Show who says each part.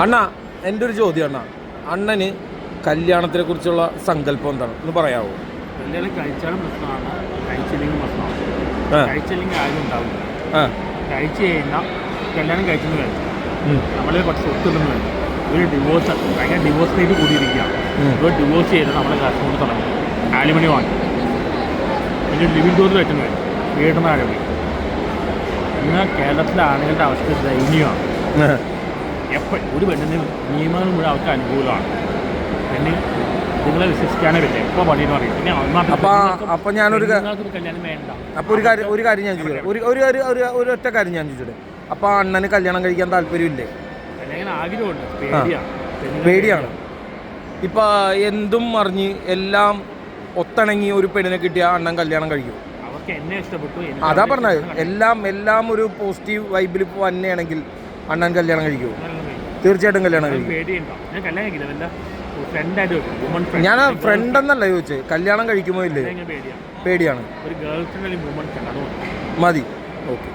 Speaker 1: അണ്ണ എൻ്റെ ഒരു ചോദ്യം അണ്ണ, അണ്ണന് കല്യാണത്തിനെ കുറിച്ചുള്ള സങ്കല്പം എന്താണ് ഒന്ന് പറയാവോ?
Speaker 2: കല്യാണം കഴിച്ചാലും പ്രശ്നമാണ്, കഴിച്ചില്ലെങ്കിൽ പ്രശ്നമാണ്. കഴിച്ചില്ലെങ്കിൽ ആരും ഉണ്ടാവില്ല. കഴിച്ചു കഴിഞ്ഞാൽ കല്യാണം കഴിച്ചെന്ന് കഴിച്ചു നമ്മളെ കുറച്ച് സ്വത്തുണ്ടെന്ന് കഴിച്ചു ഒരു ഡിവോഴ്സ് ഭയങ്കര ഡിവോഴ്സ് റേറ്റ് കൂടിയിരിക്കുകയാണ്. ഒരു ഡിവോഴ്സ് ചെയ്ത് നമ്മളെ കാശ് കൊണ്ട് തുടങ്ങി ആലുമണി വാങ്ങി പിന്നെ ലിവിങ് ടൂറിൽ വെച്ചെന്ന് കഴിച്ചു വീടുന്ന ആലുമണി. ഇന്ന് കേരളത്തിലെ ആളുകളുടെ അവസ്ഥ ദയനീയമാണ്. എപ്പോൾ ഒരു പെണ്ണിന് നിയമങ്ങൾ മുഴുവൻ അവർക്ക് അനുകൂലമാണ്. പെണ്ണ് നിങ്ങളെ വിശ്വസിക്കാനേ പറ്റില്ല. എപ്പോൾ പണിയെന്ന് പറയും. പിന്നെ
Speaker 1: അപ്പോൾ ഞാനൊരു
Speaker 2: കല്യാണം വേണ്ട.
Speaker 1: അപ്പോൾ ഒരു കാര്യം ഞാൻ ചോദിച്ചോട്ടെ, ഒരു ഒറ്റ കാര്യം ഞാൻ ചോദിച്ചോട്ടെ, അപ്പോൾ അണ്ണന് കല്യാണം കഴിക്കാൻ താല്പര്യമില്ലേ?
Speaker 2: കല്യാണം ആഗ്രഹമുണ്ട്,
Speaker 1: പേടിയാണ്. ഇപ്പം എന്തും അറിഞ്ഞ് എല്ലാം ഒത്തിണങ്ങി ഒരു പെണ്ണിനെ കിട്ടിയ അണ്ണൻ കല്യാണം കഴിക്കും.
Speaker 2: അവർക്ക് എന്നെ ഇഷ്ടപ്പെട്ടു.
Speaker 1: അതാ പറഞ്ഞത്, എല്ലാം ഒരു പോസിറ്റീവ് വൈബിൽ വന്നെയാണെങ്കിൽ അണ്ണൻ കല്യാണം കഴിക്കുമോ? തീർച്ചയായിട്ടും കല്യാണം കഴിക്കും. ഞാൻ ഫ്രണ്ട് എന്നല്ല ചോദിച്ചത്, കല്യാണം കഴിക്കുമോ ഇല്ലേ? പേടിയാണ്. മതി. ഓക്കെ.